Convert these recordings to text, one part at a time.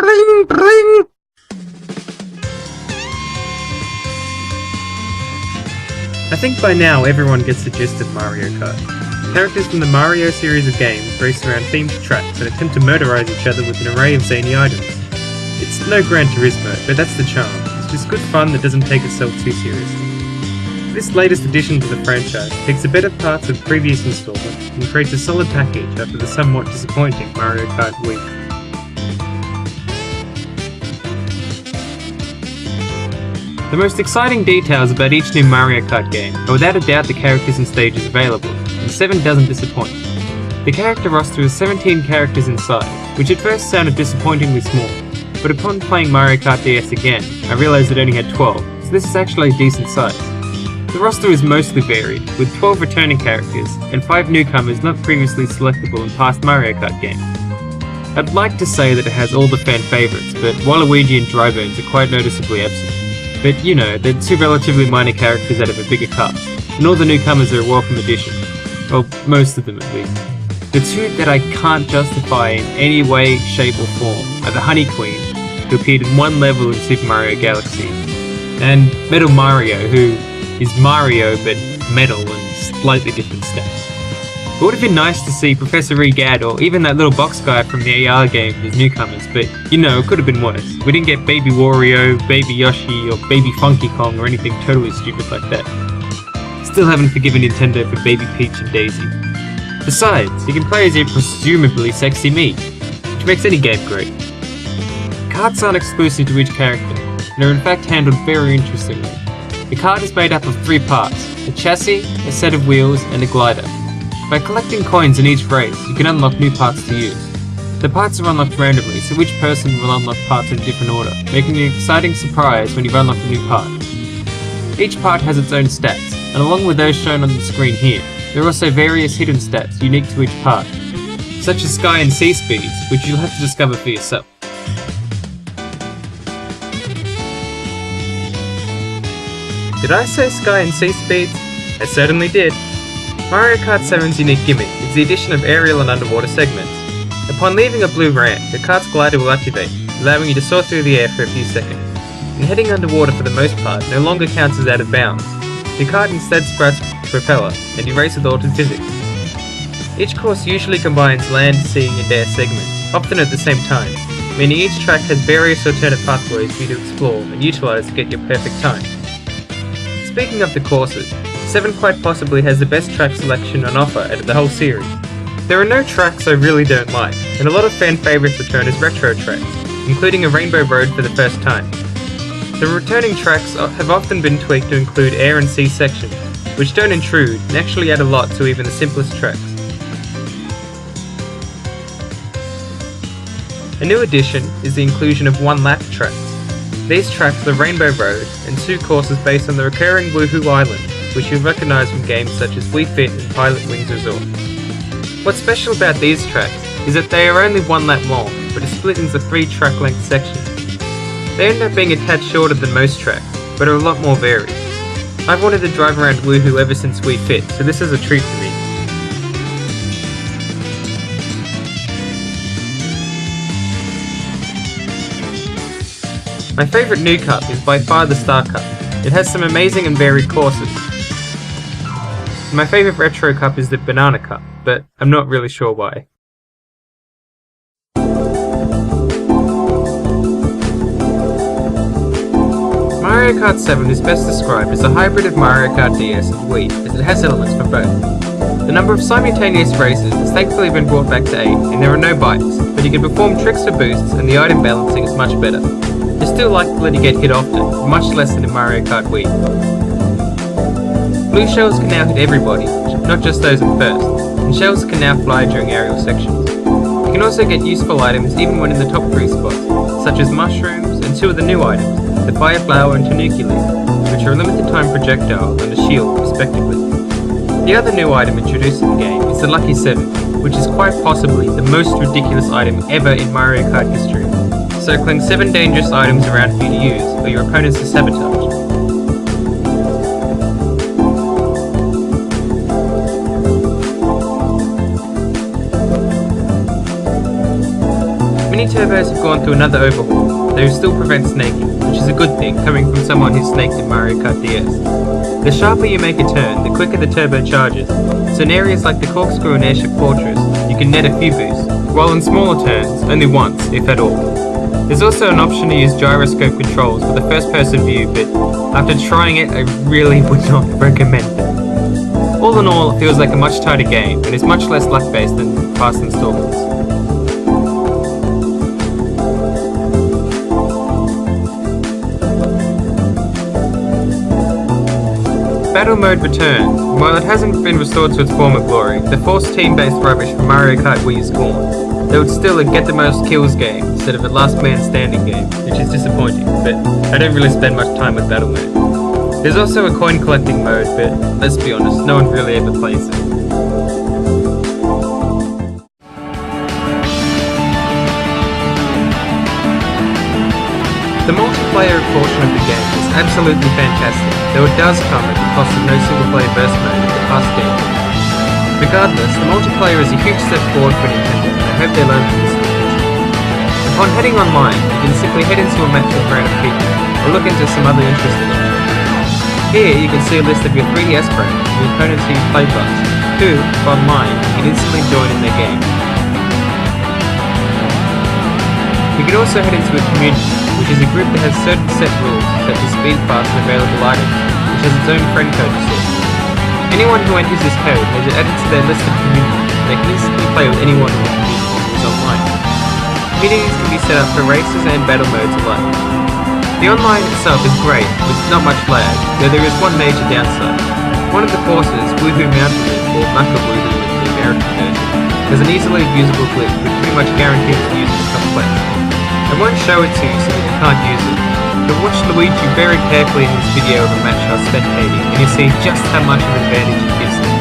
bring, bring. I think by now everyone gets the gist of Mario Kart. Characters from the Mario series of games race around themed tracks and attempt to murderize each other with an array of zany items. It's no Gran Turismo, but that's the charm. It's just good fun that doesn't take itself too seriously. This latest addition to the franchise takes the better parts of previous installments and creates a solid package after the somewhat disappointing Mario Kart Wii. The most exciting details about each new Mario Kart game are without a doubt the characters and stages available, and 7 doesn't disappoint. The character roster is 17 characters inside, which at first sounded disappointingly small, but upon playing Mario Kart DS again, I realised it only had 12, so this is actually a decent size. The roster is mostly varied, with 12 returning characters and 5 newcomers not previously selectable in past Mario Kart games. I'd like to say that it has all the fan favourites, but Waluigi and Drybones are quite noticeably absent. But you know, they're 2 relatively minor characters out of a bigger cast, and all the newcomers are a welcome addition. Well, most of them at least. The 2 that I can't justify in any way, shape or form are the Honey Queen, who appeared in one level in Super Mario Galaxy, and Metal Mario, who is Mario but metal and slightly different stats. It would have been nice to see Professor Egad or even that little box guy from the AR game as newcomers, but you know, it could have been worse. We didn't get Baby Wario, Baby Yoshi, or Baby Funky Kong or anything totally stupid like that. Still haven't forgiven Nintendo for Baby Peach and Daisy. Besides, you can play as a presumably sexy me, which makes any game great. Karts aren't exclusive to each character, and are in fact handled very interestingly. The kart is made up of 3 parts, a chassis, a set of wheels, and a glider. By collecting coins in each race, you can unlock new parts to use. The parts are unlocked randomly, so each person will unlock parts in a different order, making an exciting surprise when you unlock a new part. Each part has its own stats, and along with those shown on the screen here, there are also various hidden stats unique to each part, such as sky and sea speeds, which you'll have to discover for yourself. Did I say sky and sea speeds? I certainly did. Mario Kart 7's unique gimmick is the addition of aerial and underwater segments. Upon leaving a blue ramp, the kart's glider will activate, allowing you to soar through the air for a few seconds. And heading underwater for the most part no longer counts as out of bounds. Your kart instead sprouts propeller, and you race with altered physics. Each course usually combines land, sea and air segments, often at the same time, meaning each track has various alternate pathways for you to explore and utilise to get your perfect time. Speaking of the courses, 7 quite possibly has the best track selection on offer out of the whole series. There are no tracks I really don't like, and a lot of fan favourites return as retro tracks, including a Rainbow Road for the first time. The returning tracks have often been tweaked to include air and sea sections, which don't intrude and actually add a lot to even the simplest tracks. A new addition is the inclusion of 1-lap tracks. These tracks are Rainbow Road and 2 courses based on the recurring Wuhu Island, which you'll recognise from games such as Wii Fit and Pilot Wings Resort. What's special about these tracks is that they are only 1 lap long, but are split into 3 track length sections. They end up being a tad shorter than most tracks, but are a lot more varied. I've wanted to drive around Wuhu ever since Wii Fit, so this is a treat for me. My favourite new cup is by far the Star Cup. It has some amazing and varied courses. My favourite retro cup is the Banana Cup, but I'm not really sure why. Mario Kart 7 is best described as a hybrid of Mario Kart DS and Wii, as it has elements for both. The number of simultaneous races has thankfully been brought back to 8, and there are no bikes, but you can perform tricks for boosts and the item balancing is much better. You're still likely to get hit often, much less than in Mario Kart Wii. Blue shells can now hit everybody, not just those at first, and shells can now fly during aerial sections. You can also get useful items even when in the top 3 spots, such as mushrooms and 2 of the new items, the Fire Flower and Tanuki Leaf, which are a limited time projectile and a shield respectively. The other new item introduced in the game is the Lucky 7, which is quite possibly the most ridiculous item ever in Mario Kart history, circling 7 dangerous items around for you to use, or your opponents to sabotage. Mini turbos have gone through another overhaul, though still prevent snaking, which is a good thing coming from someone who snaked in Mario Kart DS. The sharper you make a turn, the quicker the turbo charges, so in areas like the corkscrew and airship fortress, you can net a few boosts, while in smaller turns, only once, if at all. There's also an option to use gyroscope controls with a first-person view, but after trying it, I really would not recommend it. All in all, it feels like a much tighter game, and is much less luck-based than past installments. Battle mode returns. While it hasn't been restored to its former glory, the forced team-based rubbish from Mario Kart Wii is gone. Though it's still a get the most kills game instead of a last man standing game, which is disappointing, but I don't really spend much time with battle mode. There's also a coin collecting mode, but let's be honest, no one really ever plays it. The multiplayer portion of the game is absolutely fantastic, though it does come at the cost of no single-player burst mode in the past game. Regardless, the multiplayer is a huge step forward for Nintendo, and I hope they learn from this message. Upon heading online, you can simply head into a match with random people, or look into some other interesting options. Here you can see a list of your 3DS friends and the opponents who you play plus, who, if online, you can instantly join in their game. You can also head into a community, which is a group that has certain set rules, such as speed pass and available items, which has its own friend code to sort. Anyone who enters this code has it added to their list of communities, and they can instantly play with anyone in the community who is online. Communities can be set up for races and battle modes alike. The online itself is great, with not much lag, though there is one major downside. One of the courses, Wuhu Mountain, or Wuhu in the American version, has an easily usable glitch which pretty much guarantees the user to become played. I won't show it to you so that you can't use it, but watch Luigi very carefully in this video of a match while spectating, and you'll see just how much of an advantage it gives them.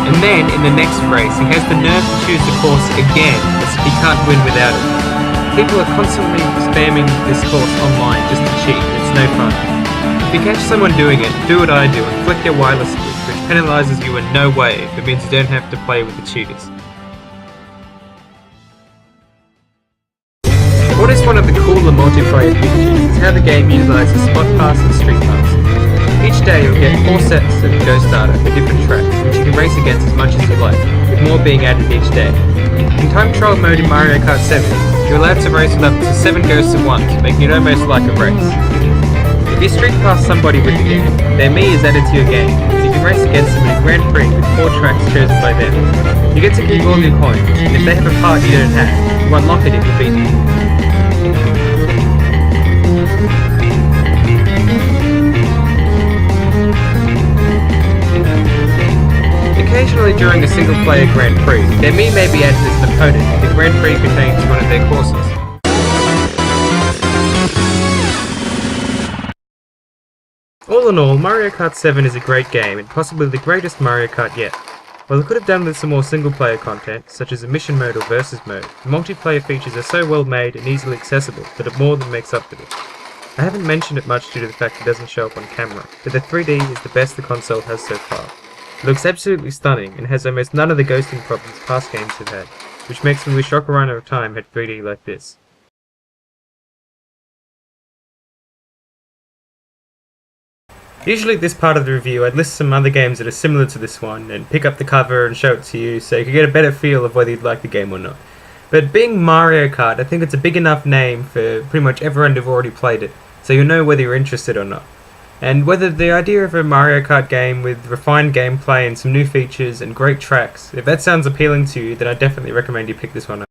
And then, in the next race, he has the nerve to choose the course again, as if he can't win without it. People are constantly spamming this course online just to cheat, it's no fun. If you catch someone doing it, do what I do and flick their wireless switch, which penalises you in no way, but means you don't have to play with the cheaters. What is one of the cooler multiplayer features is how the game utilises spot pass and street pass. Each day you'll get 4 sets of Ghost Data for different tracks, which you can race against as much as you like, with more being added each day. In time trial mode in Mario Kart 7, you're allowed to race with up to 7 ghosts at once, making it almost like a race. If you street pass somebody with the game, their Mii is added to your game, so you can race against them in a Grand Prix with 4 tracks chosen by them. You get to keep all your coins, and if they have a part you don't have, you unlock it if you beat them. Occasionally during a single-player Grand Prix, their Mii may be added as an opponent if the Grand Prix contains one of their courses. All in all, Mario Kart 7 is a great game and possibly the greatest Mario Kart yet. While it could have done with some more single-player content, such as a mission mode or versus mode, the multiplayer features are so well made and easily accessible that it more than makes up for it. I haven't mentioned it much due to the fact it doesn't show up on camera, but the 3D is the best the console has so far. It looks absolutely stunning and has almost none of the ghosting problems past games have had, which makes me wish Ocarina of Time had 3D like this. Usually at this part of the review I'd list some other games that are similar to this one and pick up the cover and show it to you so you can get a better feel of whether you'd like the game or not. But being Mario Kart, I think it's a big enough name for pretty much everyone who've already played it, so you'll know whether you're interested or not. And whether the idea of a Mario Kart game with refined gameplay and some new features and great tracks, if that sounds appealing to you, then I definitely recommend you pick this one up.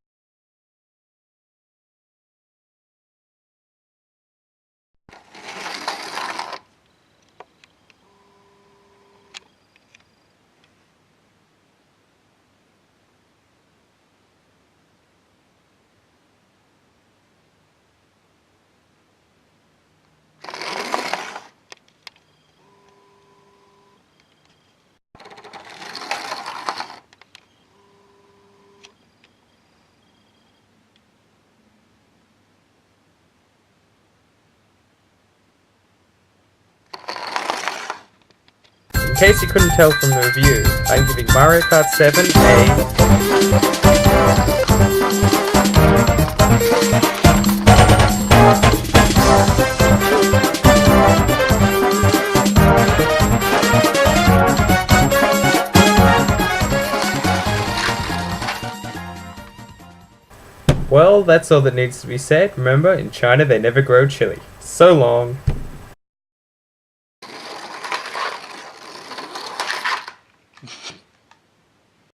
case you couldn't tell from the review, I'm giving Mario Kart 7 Well, that's all that needs to be said. Remember, in China they never grow chili. So long.